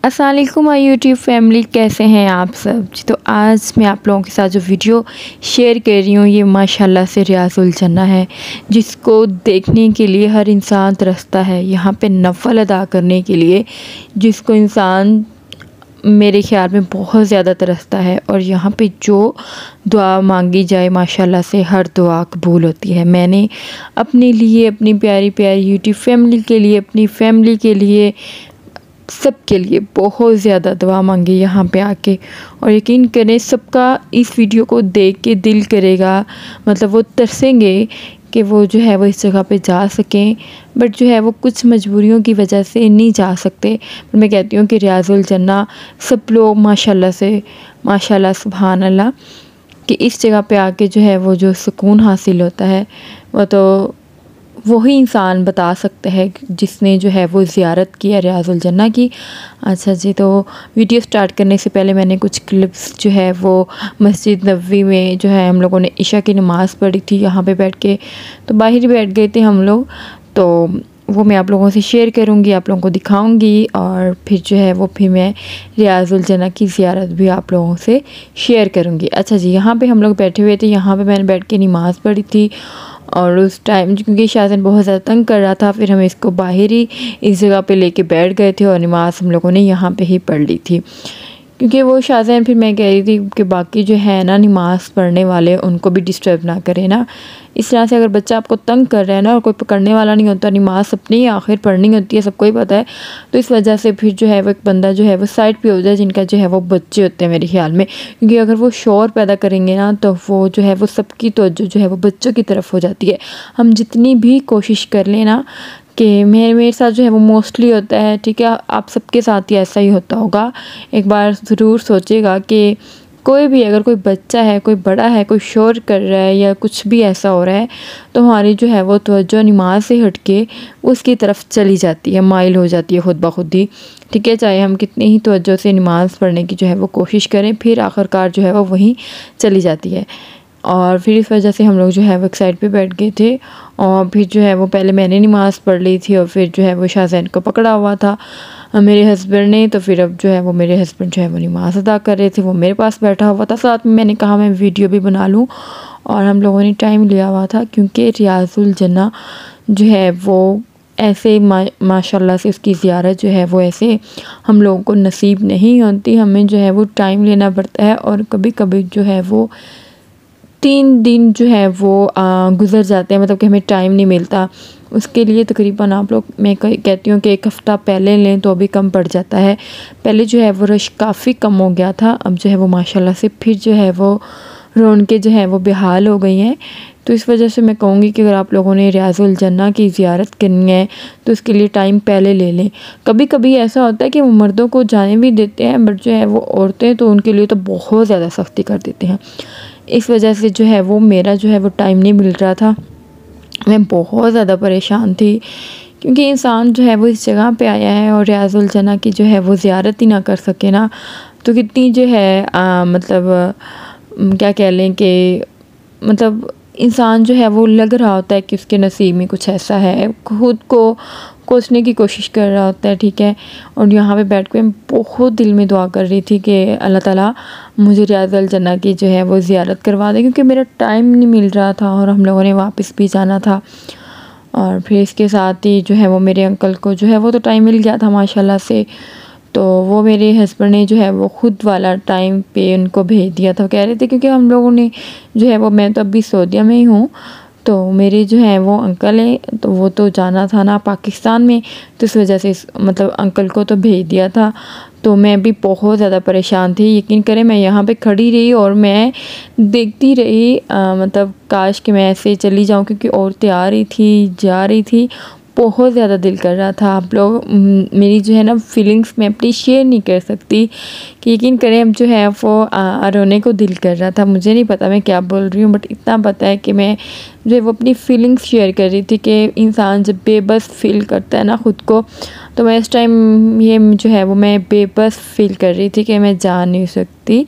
अस्सलाम वालेकुम my YouTube family, कैसे हैं आप सब। तो आज मैं आप लोगों के साथ जो वीडियो शेयर कर रही हूँ ये माशाल्लाह से रियाजुल जन्ना है, जिसको देखने के लिए हर इंसान तरसता है। यहाँ पे नफल अदा करने के लिए जिसको इंसान मेरे ख्याल में बहुत ज़्यादा तरसता है, और यहाँ पे जो दुआ मांगी जाए माशाल्लाह से हर दुआ कबूल होती है। मैंने अपने लिए, अपनी प्यारी प्यारी यूट्यूब फैमिली के लिए, अपनी फैमिली के लिए, सब के लिए बहुत ज़्यादा दुआ मांगी यहाँ पे आके, और यकीन करें सबका इस वीडियो को देख के दिल करेगा, मतलब वो तरसेंगे कि वो जो है वो इस जगह पे जा सकें, बट जो है वो कुछ मजबूरियों की वजह से नहीं जा सकते। पर मैं कहती हूँ कि रियाजुल जन्ना सब लोग माशाल्लाह से, माशाल्लाह सुभान अल्लाह, कि इस जगह पे आके जो है वो जो सुकून हासिल होता है वो तो वही इंसान बता सकता है जिसने जो है वो ज़ियारत की है रियाजुल जन्ना की। अच्छा जी, तो वीडियो स्टार्ट करने से पहले मैंने कुछ क्लिप्स जो है वो मस्जिद नबवी में जो है हम लोगों ने इशा की नमाज़ पढ़ी थी यहाँ पे बैठ के, तो बाहर ही बैठ गए थे हम लोग, तो वो मैं आप लोगों से शेयर करूँगी, आप लोगों को दिखाऊंगी, और फिर जो है वो फिर मैं रियाजुल जन्ना की ज़ियारत भी आप लोगों से शेयर करूँगी। अच्छा जी, यहाँ पे हम लोग बैठे हुए थे, यहाँ पे मैंने बैठ के नमाज़ पढ़ी थी, और उस टाइम क्योंकि शाज़न बहुत ज़्यादा तंग कर रहा था, फिर हम इसको बाहर ही इस जगह पे लेके बैठ गए थे और नमाज़ हम लोगों ने यहाँ पे ही पढ़ ली थी। क्योंकि वो शाज़न, फिर मैं कह रही थी कि बाकी जो है ना नमाज़ पढ़ने वाले उनको भी डिस्टर्ब ना करें ना। इस तरह से अगर बच्चा आपको तंग कर रहा है ना और कोई पकड़ने वाला नहीं होता, नमाज़ अपनी आखिर पढ़नी होती है, सबको ही पता है, तो इस वजह से फिर जो है वो एक बंदा जो है वो साइड पे हो जाए, जिनका जो है वो बच्चे होते हैं मेरे ख्याल में। क्योंकि अगर वो शोर पैदा करेंगे ना तो वो जो है वो सबकी तवज्जो जो है वो बच्चों की तरफ हो जाती है। हम जितनी भी कोशिश कर लें ना, कि मेरे साथ जो है वो मोस्टली होता है, ठीक है, आप सबके साथ ही ऐसा ही होता होगा। एक बार ज़रूर सोचेगा कि कोई भी, अगर कोई बच्चा है, कोई बड़ा है, कोई शोर कर रहा है या कुछ भी ऐसा हो रहा है, तो हमारी जो है वो तवज्जो नमाज से हट के उसकी तरफ चली जाती है, माइल हो जाती है खुद ब खुद ही, ठीक है। चाहे हम कितनी ही तवज्जो से नमाज़ पढ़ने की जो है वो कोशिश करें, फिर आखिरकार जो है वो वहीं चली जाती है। और फिर इस वजह से हम लोग जो है वो एक साइड पे बैठ गए थे, और फिर जो है वो पहले मैंने नमाज़ पढ़ ली थी, और फिर जो है वो शाज़ैन को पकड़ा हुआ था मेरे हस्बैंड ने, तो फिर अब जो है वो मेरे हस्बैंड जो है वो नमाज़ अदा कर रहे थे, वो मेरे पास बैठा हुआ था। साथ में मैंने कहा मैं वीडियो भी बना लूँ, और हम लोगों ने टाइम लिया हुआ था क्योंकि रियाजुल जन्ना जो है वो ऐसे माशाल्लाह से उसकी ज़ियारत जो है वो ऐसे हम लोगों को नसीब नहीं होती, हमें जो है वो टाइम लेना पड़ता है, और कभी कभी जो है वो 3 दिन जो है वो गुज़र जाते हैं, मतलब कि हमें टाइम नहीं मिलता उसके लिए। तकरीबन आप लोग, मैं कहती हूँ कि 1 हफ़्ता पहले लें तो अभी कम पड़ जाता है। पहले जो है वो रश काफ़ी कम हो गया था, अब जो है वो माशाल्लाह से फिर जो है वो रौनकें जो है वो बेहाल हो गई हैं। तो इस वजह से मैं कहूँगी कि अगर आप लोगों ने रियाजुल जन्ना की ज़ियारत करनी है तो उसके लिए टाइम पहले ले लें। कभी कभी ऐसा होता है कि वो मर्दों को जाने भी देते हैं, बट जो है वो औरतें तो उनके लिए तो बहुत ज़्यादा सख्ती कर देते हैं। इस वजह से जो है वो मेरा जो है वो टाइम नहीं मिल रहा था, मैं बहुत ज़्यादा परेशान थी, क्योंकि इंसान जो है वो इस जगह पे आया है और रियाजुल जन्ना की जो है वो ज़ियारत ही ना कर सके ना, तो कितनी जो है मतलब क्या कह लें कि मतलब इंसान जो है वो लग रहा होता है कि उसके नसीब में कुछ ऐसा है, खुद को कोसने की कोशिश कर रहा होता है, ठीक है। और यहाँ पे बैठ के मैं बहुत दिल में दुआ कर रही थी कि अल्लाह ताला मुझे रियाजुल जन्ना की जो है वो ज़ियारत करवा दे, क्योंकि मेरा टाइम नहीं मिल रहा था और हम लोगों ने वापस भी जाना था। और फिर इसके साथ ही जो है वो मेरे अंकल को जो है वो तो टाइम मिल गया था माशाल्लाह से, तो वो मेरे हस्बैंड ने जो है वो ख़ुद वाला टाइम पे उनको भेज दिया था। कह रहे थे क्योंकि हम लोगों ने जो है वो, मैं तो अभी सऊदीया में ही हूँ, तो मेरे जो है वो अंकल हैं, तो वो तो जाना था ना पाकिस्तान में, तो इस वजह से मतलब अंकल को तो भेज दिया था। तो मैं भी बहुत ज़्यादा परेशान थी, यकीन करें मैं यहाँ पे खड़ी रही और मैं देखती रही, मतलब काश कि मैं ऐसे चली जाऊँ, क्योंकि औरतें आ रही थी जा रही थी, बहुत ज़्यादा दिल कर रहा था। आप लोग मेरी जो है ना फीलिंग्स मैं अपनी शेयर नहीं कर सकती, कि यकीन करें अब जो है वो रोने को दिल कर रहा था। मुझे नहीं पता मैं क्या बोल रही हूँ, बट इतना पता है कि मैं जो है वो अपनी फीलिंग्स शेयर कर रही थी कि इंसान जब बेबस फील करता है ना ख़ुद को, तो मैं इस टाइम ये जो है वो मैं बेबस फील कर रही थी कि मैं जा नहीं सकती।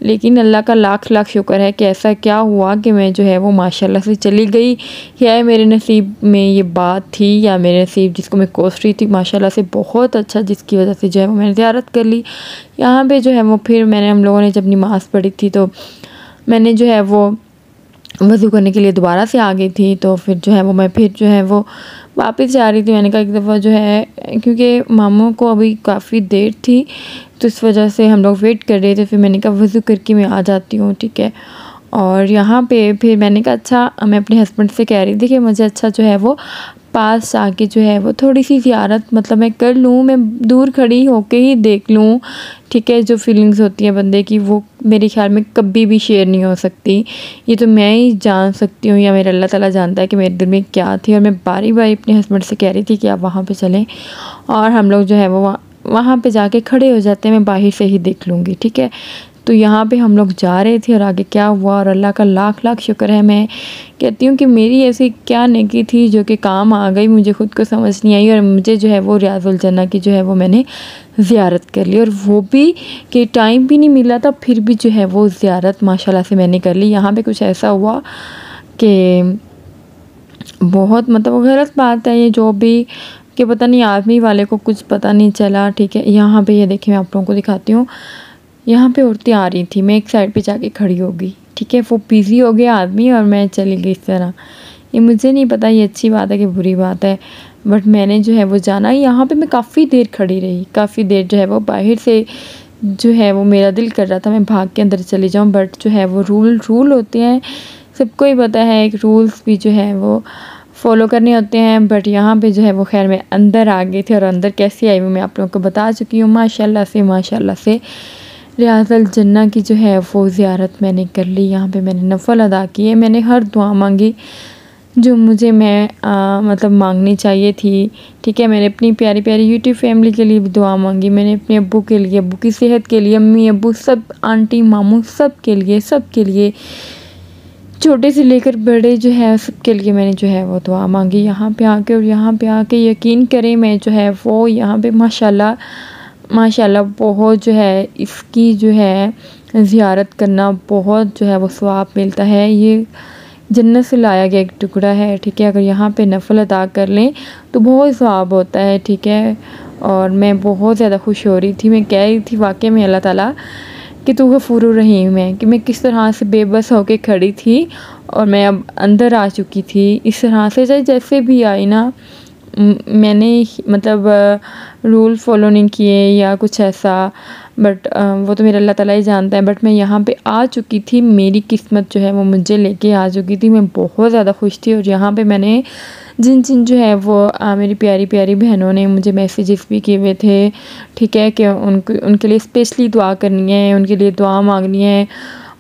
लेकिन अल्लाह का लाख लाख शुक्र है कि ऐसा क्या हुआ कि मैं जो है वो माशाल्लाह से चली गई। या मेरे नसीब में ये बात थी या मेरे नसीब जिसको मैं कोस रही थी माशाल्लाह से बहुत अच्छा, जिसकी वजह से जो है वो मैंने ज़ियारत कर ली। यहाँ पे जो है वो फिर हम लोगों ने जब नमाज़ पढ़ी थी तो मैंने जो है वो वज़ू करने के लिए दोबारा से आ गई थी। तो फिर जो है वो मैं फिर जो है वो वापस जा रही थी। मैंने कहा एक दफ़ा जो है, क्योंकि मामू को अभी काफ़ी देर थी तो इस वजह से हम लोग वेट कर रहे थे। फिर मैंने कहा वज़ू करके मैं आ जाती हूँ, ठीक है। और यहाँ पे फिर मैंने कहा अच्छा, मैं अपने हस्बैंड से कह रही थी कि मुझे अच्छा जो है वो पास आके जो है वो थोड़ी सी ज़ियारत मतलब मैं कर लूँ, मैं दूर खड़ी होके ही देख लूँ, ठीक है। जो फीलिंग्स होती हैं बंदे की वो मेरे ख्याल में कभी भी शेयर नहीं हो सकती। ये तो मैं ही जान सकती हूँ या मेरा अल्लाह ताला जानता है कि मेरे दिल में क्या थी। और मैं बारी बारी अपने हस्बैंड से कह रही थी कि आप वहाँ पे चलें और हम लोग जो है वो वहाँ पे जाके खड़े हो जाते हैं, मैं बाहर से ही देख लूँगी, ठीक है। तो यहाँ पे हम लोग जा रहे थे और आगे क्या हुआ, और अल्लाह का लाख लाख शुक्र है। मैं कहती हूँ कि मेरी ऐसी क्या नेकी थी जो कि काम आ गई, मुझे ख़ुद को समझ नहीं आई और मुझे जो है वो रियाज़ुल जन्ना की जो है वो मैंने ज़ियारत कर ली। और वो भी कि टाइम भी नहीं मिला था, फिर भी जो है वो ज़ियारत माशाल्लाह से मैंने कर ली। यहाँ पे कुछ ऐसा हुआ कि बहुत मतलब गलत बात है ये जो भी, कि पता नहीं आर्मी वाले को कुछ पता नहीं चला, ठीक है। यहाँ पे ये देखिए मैं आप लोगों को दिखाती हूँ। यहाँ पे औरतें आ रही थी, मैं एक साइड पे जाके खड़ी हो गई, ठीक है। वो बिज़ी हो गया आदमी और मैं चली गई इस तरह। ये मुझे नहीं पता ये अच्छी बात है कि बुरी बात है, बट मैंने जो है वो जाना। यहाँ पे मैं काफ़ी देर खड़ी रही, काफ़ी देर जो है वो बाहर से जो है वो मेरा दिल कर रहा था मैं भाग के अंदर चली जाऊँ, बट जो है वो रूल होते हैं, सबको ही पता है, एक रूल्स भी जो है वो फॉलो करने होते हैं। बट यहाँ पे जो है वो खैर मैं अंदर आ गई थी और अंदर कैसे आई वो मैं आप लोगों को बता चुकी हूँ। माशाल्लाह से रियाज़ुल जन्ना की जो है वो ज़ियारत मैंने कर ली। यहाँ पे मैंने नफ़ल अदा किए, मैंने हर दुआ मांगी जो मुझे मतलब मांगनी चाहिए थी, ठीक है। मैंने अपनी प्यारी प्यारी यूट्यूब फैमिली के लिए भी दुआ मांगी, मैंने अपने अब्बू के लिए, अब्बू की सेहत के लिए, अम्मी अब्बू सब, आंटी मामू सब के लिए छोटे से लेकर बड़े जो है सबके लिए मैंने जो है वो दुआ मांगी यहाँ पे आके। और यहाँ पे आके यकीन करें मैं जो है वो यहाँ पे माशाल्लाह बहुत जो है इसकी जो है ज़ियारत करना बहुत जो है वो सवाब मिलता है। ये जन्नत से लाया गया एक टुकड़ा है, ठीक है। अगर यहाँ पे नफ़ल अदा कर लें तो बहुत सवाब होता है, ठीक है। और मैं बहुत ज़्यादा खुश हो रही थी, मैं कह रही थी वाकई में अल्लाह ताला कि तू गफूरुर रहीम है, कि मैं किस तरह से बेबस होके खड़ी थी और मैं अब अंदर आ चुकी थी। इस तरह से जैसे भी आई ना, मैंने मतलब रूल फॉलो नहीं किए या कुछ ऐसा, बट वो तो मेरा अल्लाह ताला ही जानता है। बट मैं यहाँ पे आ चुकी थी, मेरी किस्मत जो है वो मुझे लेके आ चुकी थी, मैं बहुत ज़्यादा खुश थी। और यहाँ पे मैंने जिन जो है वो मेरी प्यारी प्यारी बहनों ने मुझे मैसेजेस भी किए हुए थे, ठीक है, कि उनके लिए स्पेशली दुआ करनी है, उनके लिए दुआ मांगनी है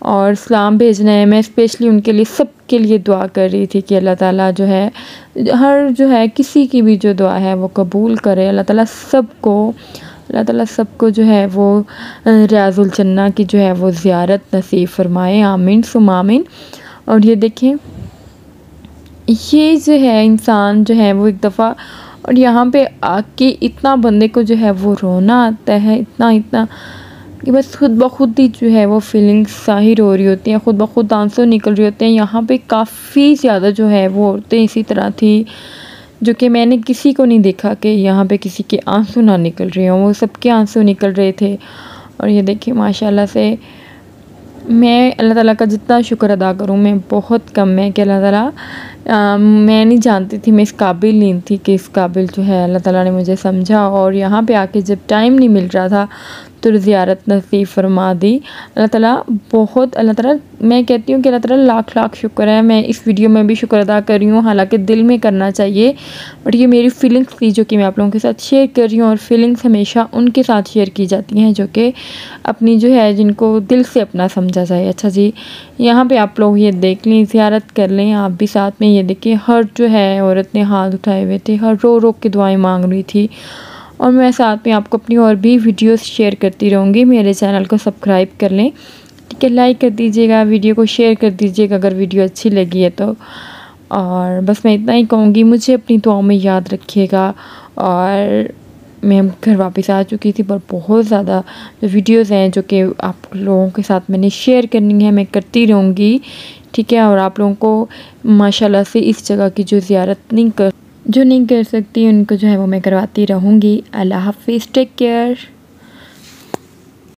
और सलाम भेजना है। मैं स्पेशली उनके लिए सब के लिए दुआ कर रही थी कि अल्लाह ताला जो है हर जो है किसी की भी जो दुआ है वो कबूल करे। अल्लाह ताला सबको जो है वो रियाज़ुल जन्ना की जो है वो ज़ियारत नसीब फरमाए, आमीन सुम आमीन। और ये देखें ये जो है इंसान जो है वो एक दफ़ा, और यहाँ पे आके इतना बंदे को जो है वो रोना आता है, इतना कि बस खुद ब खुद ही जो है वो फीलिंग्स ज़ाहिर हो रही होती हैं, खुद ब खुद आंसू निकल रहे होते हैं। यहाँ पे काफ़ी ज़्यादा जो है वो औरतें इसी तरह थी, जो कि मैंने किसी को नहीं देखा कि यहाँ पे किसी के आंसू ना निकल रहे हों, वो सबके आंसू निकल रहे थे। और ये देखिए माशाल्लाह से मैं अल्लाह ताला का जितना शुक्र अदा करूँ मैं बहुत कम है कि अल्लाह ताला मैं नहीं जानती थी, मैं इस काबिल नहीं थी कि इस काबिल जो है अल्लाह ताला ने मुझे समझा। और यहाँ पे आके जब टाइम नहीं मिल रहा था तो ज़ियारत नसीब फरमा दी अल्लाह ताला। बहुत अल्लाह ताला, मैं कहती हूँ कि अल्लाह ताला लाख लाख शुक्र है। मैं इस वीडियो में भी शुक्र अदा कर रही हूँ, हालांकि दिल में करना चाहिए, बट ये मेरी फ़ीलिंग्स थी जो कि मैं आप लोगों के साथ शेयर कर रही हूँ। और फीलिंग्स हमेशा उनके साथ शेयर की जाती हैं जो कि अपनी जो है जिनको दिल से अपना समझा जाए। अच्छा जी, यहाँ पे आप लोग ये देख लें, ज़ियारत कर लें आप भी साथ में। ये देखिए हर जो है औरत ने हाथ उठाए हुए थे, हर रो रो के दुआएं मांग रही थी। और मैं साथ में आपको अपनी और भी वीडियोस शेयर करती रहूँगी। मेरे चैनल को सब्सक्राइब कर लें, ठीक है, लाइक कर दीजिएगा, वीडियो को शेयर कर दीजिएगा अगर वीडियो अच्छी लगी है तो। और बस मैं इतना ही कहूँगी, मुझे अपनी दुआओं में याद रखिएगा और मैं घर वापस आ चुकी थी, पर बहुत ज़्यादा जो वीडियोज़ हैं जो कि आप लोगों के साथ मैंने शेयर करनी है, मैं करती रहूँगी, ठीक है। और आप लोगों को माशाल्लाह से इस जगह की जो ज़ियारत नहीं कर सकती उनको जो है वो मैं करवाती रहूँगी। अल्लाह हाफ़िज़, टेक केयर।